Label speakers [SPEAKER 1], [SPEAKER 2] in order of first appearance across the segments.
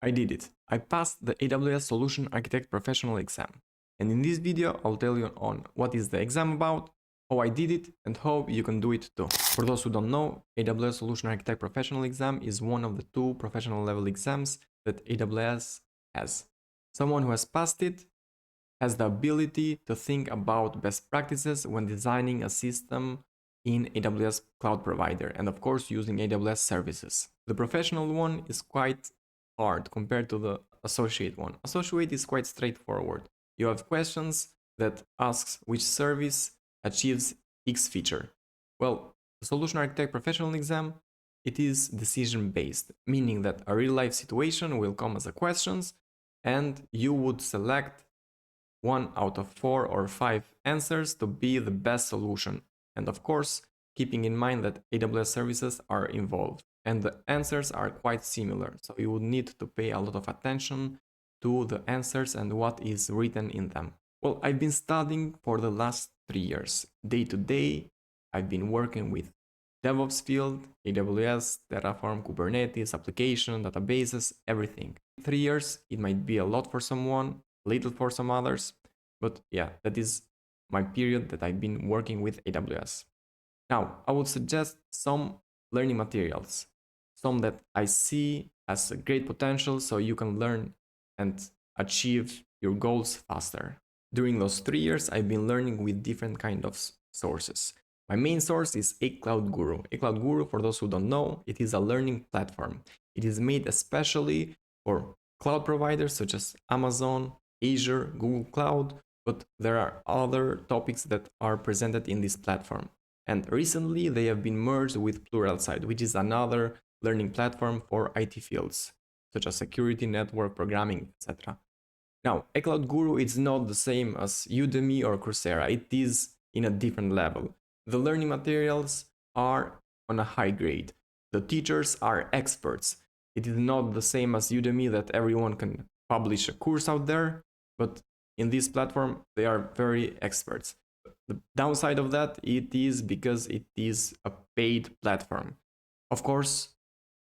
[SPEAKER 1] I did it. I passed the AWS Solution Architect Professional exam. And in this video, I'll tell you on what is the exam about, how I did it, and how you can do it too. For those who don't know, AWS Solution Architect Professional exam is one of the 2 professional level exams that AWS has. Someone who has passed it has the ability to think about best practices when designing a system in AWS cloud provider, and of course using AWS services. The professional one is quite hard compared to the associate one. Associate is quite straightforward. You have questions that asks which service achieves X feature. Well, the Solution Architect Professional exam, it is decision based, meaning that a real life situation will come as a questions and you would select 1 out of 4 or 5 answers to be the best solution. And of course, keeping in mind that AWS services are involved and the answers are quite similar. So you would need to pay a lot of attention to the answers and what is written in them. Well, I've been studying for the last 3 years. Day to day, I've been working with DevOps field, AWS, Terraform, Kubernetes, application, databases, everything. 3 years, it might be a lot for someone, little for some others, but yeah, that is my period that I've been working with AWS. Now, I would suggest some learning materials, some that I see as a great potential so you can learn and achieve your goals faster. During those 3 years, I've been learning with different kind of sources. My main source is ACloudGuru. ACloudGuru, for those who don't know, it is a learning platform. It is made especially for cloud providers such as Amazon, Azure, Google Cloud, but there are other topics that are presented in this platform. And recently they have been merged with Pluralsight, which is another learning platform for IT fields, such as security, network, programming, etc. Now, ACloudGuru is not the same as Udemy or Coursera. It is in a different level. The learning materials are on a high grade. The teachers are experts. It is not the same as Udemy that everyone can publish a course out there, but in this platform, they are very experts. The downside of that, it is because it is a paid platform. Of course,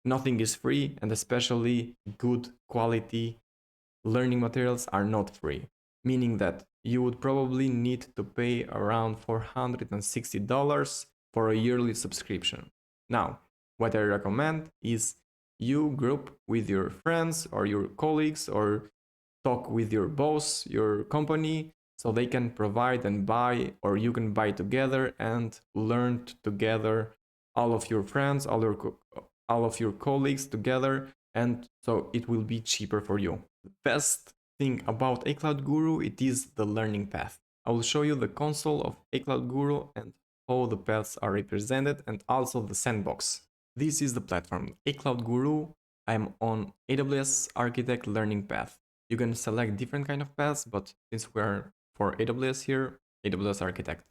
[SPEAKER 1] nothing is free, and especially good quality learning materials are not free, meaning that you would probably need to pay around $460 for a yearly subscription. Now, what I recommend is you group with your friends or your colleagues or talk with your boss, your company, so they can provide and buy, or you can buy together and learn together, all of your friends, all of your colleagues together, and so it will be cheaper for you. The best thing about ACloudGuru, it is the learning path. I will show you the console of ACloudGuru and how the paths are represented, and also the sandbox. This is the platform, ACloudGuru. I'm on AWS Architect Learning Path. You can select different kind of paths, but since we're for AWS here, AWS Architect.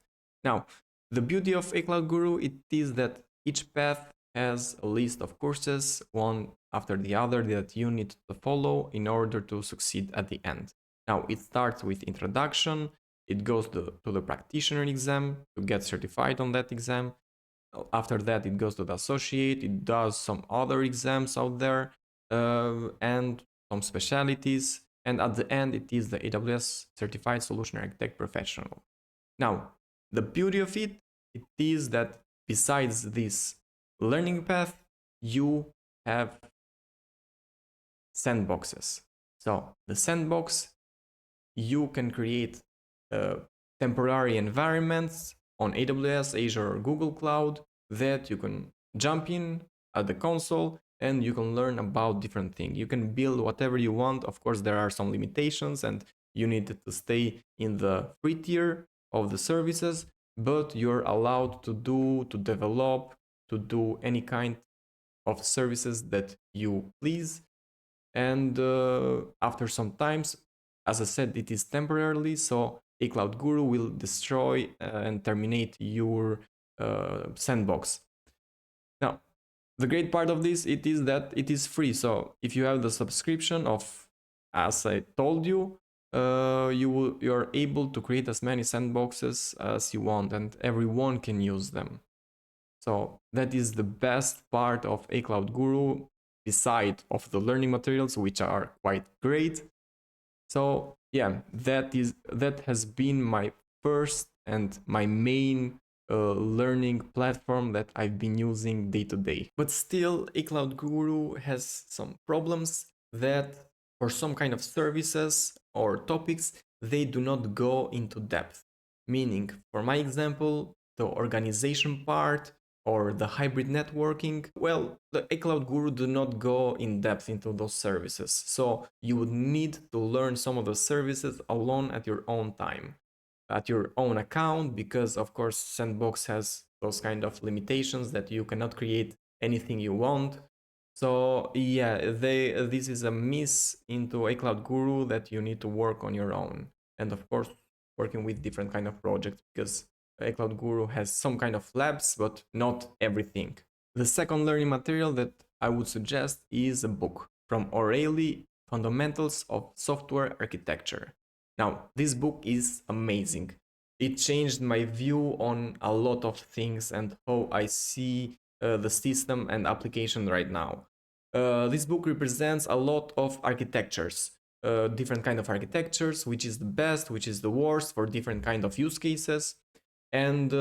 [SPEAKER 1] Now, the beauty of ACloudGuru, it is that each path has a list of courses, one after the other, that you need to follow in order to succeed at the end. Now, it starts with introduction, it goes to the practitioner exam to get certified on that exam. After that, it goes to the associate, it does some other exams out there, and some specialties, and at the end it is the AWS Certified Solution Architect Professional. Now, the beauty of it is that besides this learning path, you have sandboxes. So the sandbox, you can create temporary environments on AWS, Azure, or Google Cloud that you can jump in at the console and you can learn about different things. You can build whatever you want. Of course, there are some limitations and you need to stay in the free tier of the services, but you're allowed to develop, to do any kind of services that you please. And after some times, as I said, it is temporarily, so ACloudGuru will destroy and terminate your sandbox. Now, the great part of this, it is that it is free. So if you have the subscription of, as I told you, you're able to create as many sandboxes as you want, and everyone can use them. So that is the best part of ACloudGuru. beside of the learning materials, which are quite great. So yeah, that has been my first and my main learning platform that I've been using day to day. But still, ACloudGuru has some problems that for some kind of services or topics, they do not go into depth. Meaning, for my example, the organization part or the hybrid networking, well, the ACloudGuru do not go in depth into those services. So you would need to learn some of the services alone at your own time, at your own account, because of course Sandbox has those kind of limitations that you cannot create anything you want. So yeah, this is a miss into ACloudGuru that you need to work on your own, and of course working with different kind of projects, because ACloudGuru has some kind of labs, but not everything. The second learning material that I would suggest is a book from O'Reilly, Fundamentals of Software Architecture. Now, this book is amazing. It changed my view on a lot of things and how I see the system and application right now. This book represents a lot of architectures, different kind of architectures, which is the best, which is the worst for different kind of use cases. And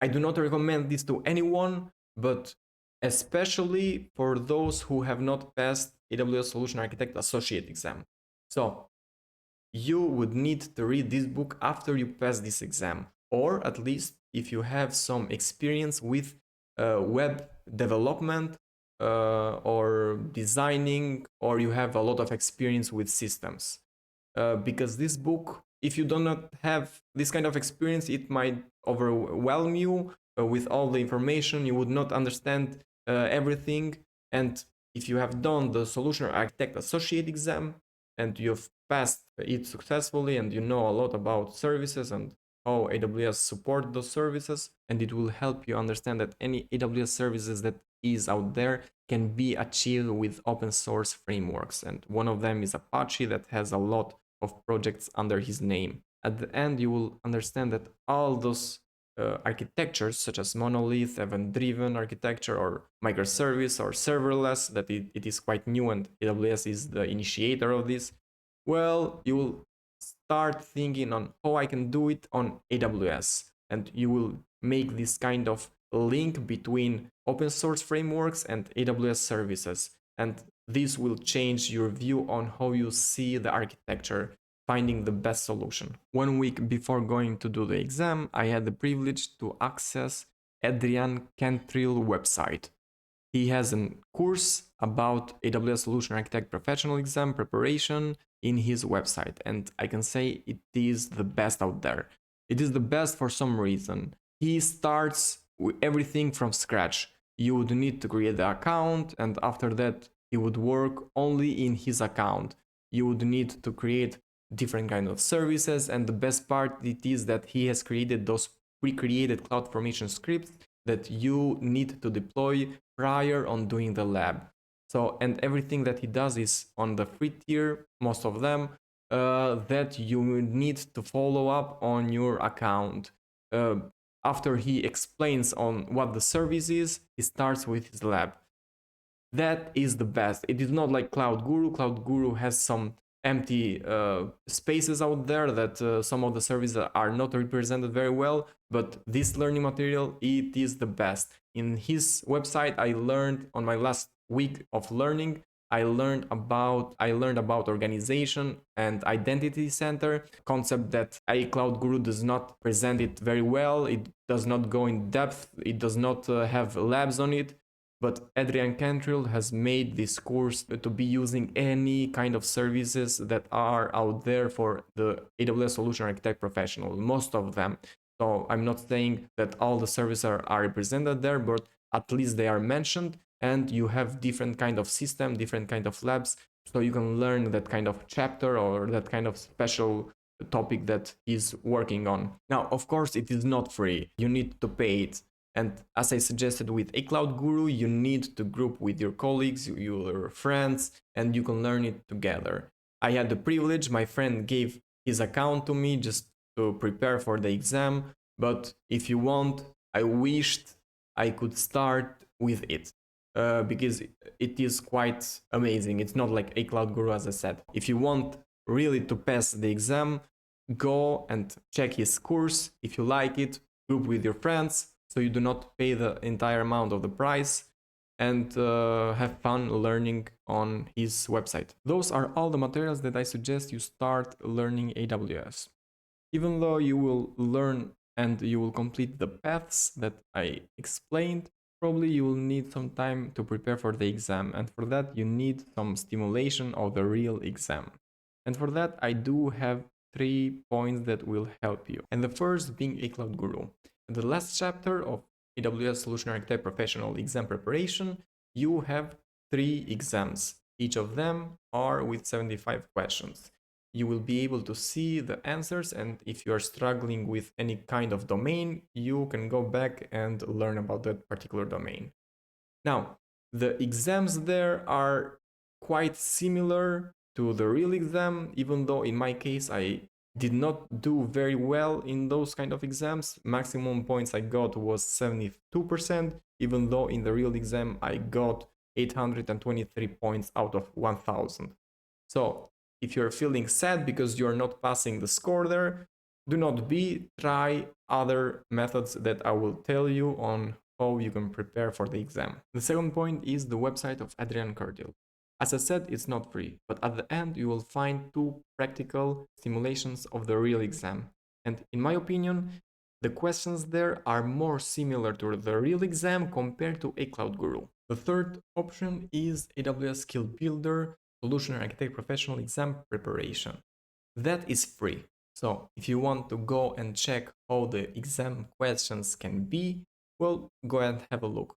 [SPEAKER 1] I do not recommend this to anyone, but especially for those who have not passed AWS Solution Architect Associate exam. So you would need to read this book after you pass this exam, or at least if you have some experience with web development or designing, or you have a lot of experience with systems. Because this book, if you do not have this kind of experience, it might overwhelm you with all the information. You would not understand everything. And if you have done the Solution Architect Associate exam and you've passed it successfully, and you know a lot about services and how AWS support those services, and it will help you understand that any AWS services that is out there can be achieved with open source frameworks. And one of them is Apache, that has a lot of projects under his name. At the end, you will understand that all those architectures, such as monolith, event-driven architecture, or microservice, or serverless, that it is quite new, and AWS is the initiator of this. Well, you will start thinking on how I can do it on AWS, and you will make this kind of link between open source frameworks and AWS services. And this will change your view on how you see the architecture, finding the best solution. 1 week before going to do the exam, I had the privilege to access Adrain Cantrill website. He has a course about AWS Solution Architect Professional Exam preparation in his website, and I can say it is the best out there. It is the best for some reason. He starts with everything from scratch. You would need to create the account, and after that he would work only in his account. You would need to create different kind of services, and the best part it is that he has created those pre-created CloudFormation scripts that you need to deploy prior on doing the lab. So, and everything that he does is on the free tier, most of them, that you need to follow up on your account. After he explains on what the service is, he starts with his lab. That is the best. It is not like CloudGuru. CloudGuru has some empty spaces out there that some of the services are not represented very well, but this learning material, it is the best. In his website, I learned on my last week of learning, I learned about organization and identity center, concept that ACloudGuru does not present it very well. It does not go in depth. It does not have labs on it. But Adrain Cantrill has made this course to be using any kind of services that are out there for the AWS Solution Architect Professional, most of them. So I'm not saying that all the services are represented there, but at least they are mentioned, and you have different kind of system, different kind of labs, so you can learn that kind of chapter or that kind of special topic that he's working on. Now, of course, it is not free. You need to pay it. And as I suggested with ACloudGuru, you need to group with your colleagues, your friends, and you can learn it together. I had the privilege, my friend gave his account to me just to prepare for the exam, but if you want, I wished I could start with it. because it is quite amazing. It's not like ACloudGuru, as I said. If you want really to pass the exam, go and check his course. If you like it, group with your friends so you do not pay the entire amount of the price, and have fun learning on his website. Those are all the materials that I suggest you start learning AWS. Even though you will learn and you will complete the paths that I explained, probably you will need some time to prepare for the exam, and for that you need some stimulation of the real exam. And for that I do have 3 points that will help you. And the first being ACloudGuru. In the last chapter of AWS Solution Architect Professional Exam Preparation, you have 3 exams. Each of them are with 75 questions. You will be able to see the answers, and if you are struggling with any kind of domain, you can go back and learn about that particular domain. Now, the exams there are quite similar to the real exam, even though in my case I did not do very well in those kind of exams. Maximum points I got was 72%, even though in the real exam I got 823 points out of 1000. So if you're feeling sad because you're not passing the score there, do not be. Try other methods that I will tell you on how you can prepare for the exam. The second point is the website of Adrain Cantrill. As I said, it's not free, but at the end you will find 2 practical simulations of the real exam. And in my opinion, the questions there are more similar to the real exam compared to ACloudGuru. The third option is AWS Skill Builder Solution Architect Professional Exam Preparation. That is free. So if you want to go and check how the exam questions can be, well, go and have a look.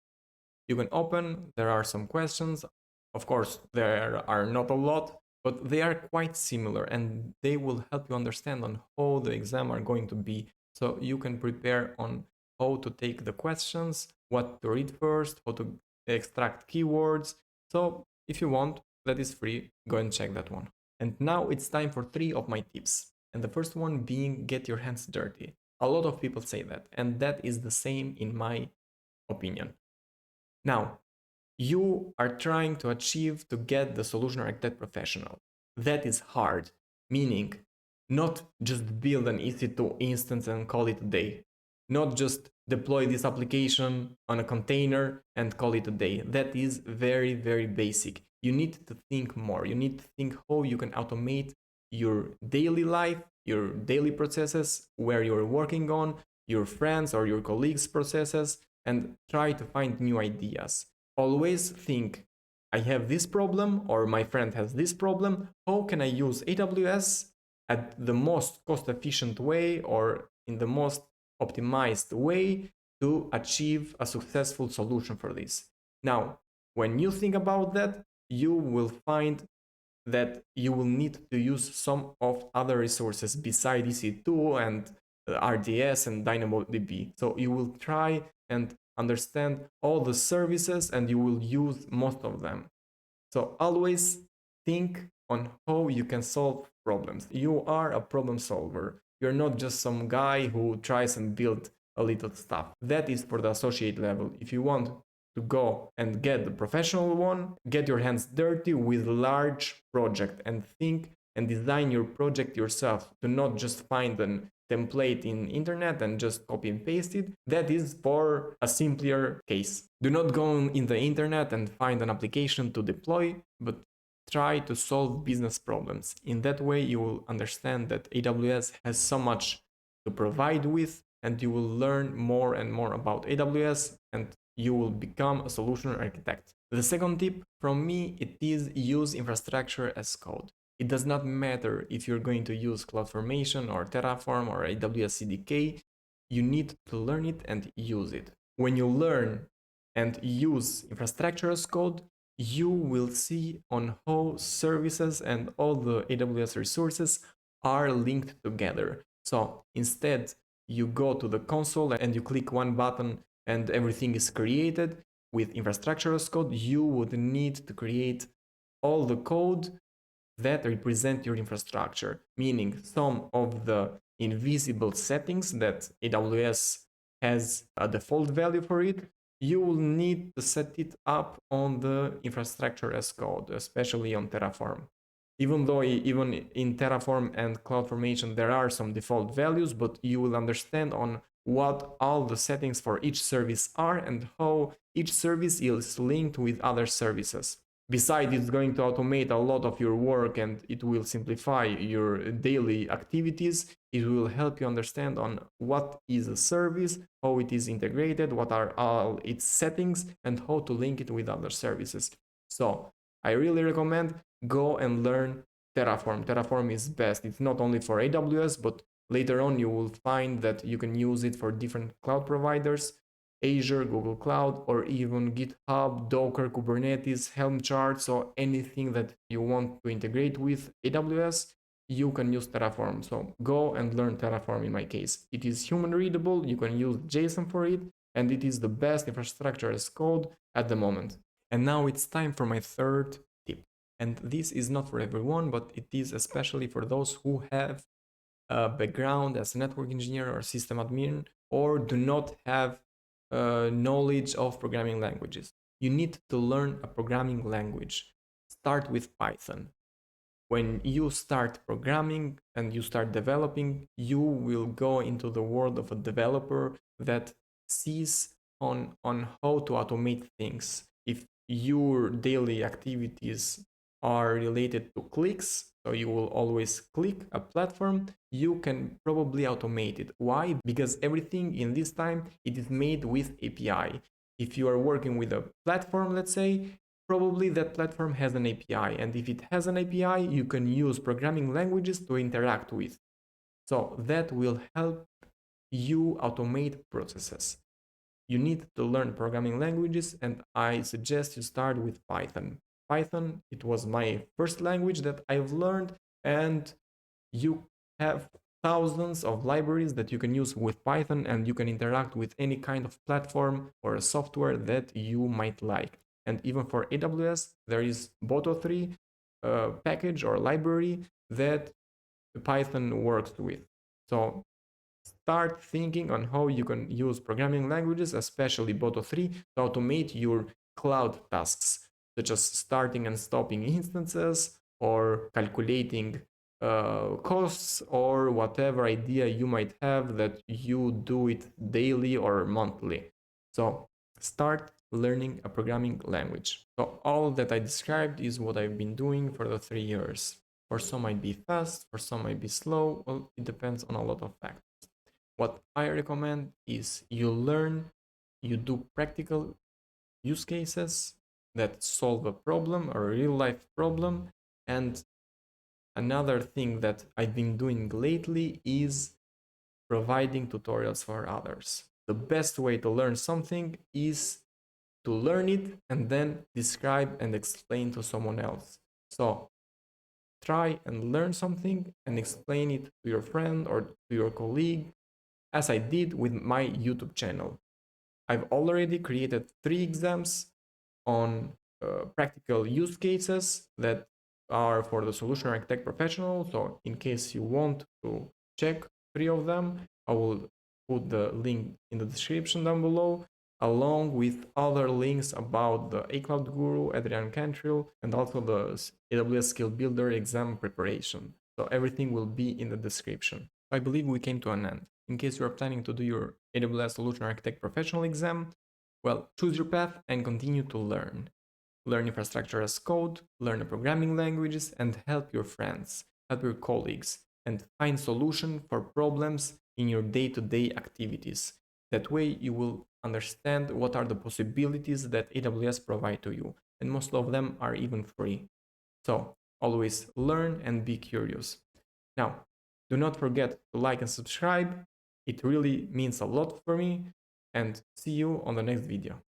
[SPEAKER 1] You can open, there are some questions. Of course, there are not a lot, but they are quite similar and they will help you understand on how the exam are going to be. So you can prepare on how to take the questions, what to read first, how to extract keywords. So if you want, that is free, go and check that one. And now it's time for 3 of my tips. And the first one being get your hands dirty. A lot of people say that, and that is the same in my opinion. Now, you are trying to achieve to get the solution architect professional. That is hard, meaning not just build an EC2 instance and call it a day. Not just deploy this application on a container and call it a day. That is very, very basic. You need to think more. You need to think how you can automate your daily life, your daily processes, where you're working on, your friends or your colleagues' processes, and try to find new ideas. Always think, I have this problem or my friend has this problem. How can I use AWS at the most cost efficient way or in the most optimized way to achieve a successful solution for this? Now, when you think about that, you will find that you will need to use some of other resources beside EC2 and RDS and DynamoDB. So you will try and understand all the services and you will use most of them. So always think on how you can solve problems. You are a problem solver. You're not just some guy who tries and build a little stuff. That is for the associate level. If you want to go and get the professional one, get your hands dirty with large project and think and design your project yourself. Do not just find an template in internet and just copy and paste it. That is for a simpler case. Do not go in the internet and find an application to deploy, but try to solve business problems. In that way, you will understand that AWS has so much to provide with, and you will learn more and more about AWS, and you will become a solution architect. The second tip from me, it is use infrastructure as code. It does not matter if you're going to use CloudFormation or Terraform or AWS CDK, you need to learn it and use it. When you learn and use infrastructure as code, you will see on how services and all the AWS resources are linked together. So instead, you go to the console and you click one button and everything is created. With infrastructure as code, you would need to create all the code that represent your infrastructure, meaning some of the invisible settings that AWS has a default value for it, you will need to set it up on the infrastructure as code, especially on Terraform. Even though even in Terraform and CloudFormation there are some default values, but you will understand on what all the settings for each service are and how each service is linked with other services. Besides, it's going to automate a lot of your work and it will simplify your daily activities. It will help you understand on what is a service, how it is integrated, what are all its settings, and how to link it with other services. So I really recommend go and learn Terraform. Terraform is best. It's not only for AWS, but later on you will find that you can use it for different cloud providers, Azure, Google Cloud, or even GitHub, Docker, Kubernetes, Helm charts, or anything that you want to integrate with AWS, you can use Terraform. So go and learn Terraform in my case. It is human readable, you can use JSON for it, and it is the best infrastructure as code at the moment. And now it's time for my third tip. And this is not for everyone, but it is especially for those who have a background as a network engineer or system admin, or do not have knowledge of programming languages. You need to learn a programming language. Start with Python. When you start programming and you start developing, you will go into the world of a developer that sees on how to automate things. If your daily activities are related to clicks, so you will always click a platform, you can probably automate it. Why? Because everything in this time, it is made with API. If you are working with a platform, let's say, probably that platform has an API. And if it has an API, you can use programming languages to interact with. So that will help you automate processes. You need to learn programming languages, and I suggest you start with Python. Python, it was my first language that I've learned, and you have thousands of libraries that you can use with Python, and you can interact with any kind of platform or a software that you might like. And even for AWS, there is Boto3 package or library that Python works with. So start thinking on how you can use programming languages, especially Boto3, to automate your cloud tasks, such as starting and stopping instances or calculating costs or whatever idea you might have that you do it daily or monthly. So start learning a programming language. So all that I described is what I've been doing for the 3 years. For some might be fast, for some might be slow. Well, it depends on a lot of factors. What I recommend is you learn, you do practical use cases that solve a problem or a real life problem. And another thing that I've been doing lately is providing tutorials for others. The best way to learn something is to learn it and then describe and explain to someone else. So try and learn something and explain it to your friend or to your colleague, as I did with my YouTube channel. I've already created 3 exams on practical use cases that are for the solution architect professional. So in case you want to check 3 of them, I will put the link in the description down below, along with other links about the ACloudGuru, Adrain Cantrill, and also the AWS Skill Builder exam preparation. So everything will be in the description. I believe we came to an end. In case you are planning to do your AWS Solution Architect Professional exam, well, choose your path and continue to learn. Learn infrastructure as code, learn the programming languages, and help your friends, help your colleagues, and find solutions for problems in your day-to-day activities. That way you will understand what are the possibilities that AWS provide to you, and most of them are even free. So always learn and be curious. Now, do not forget to like and subscribe. It really means a lot for me, and see you on the next video.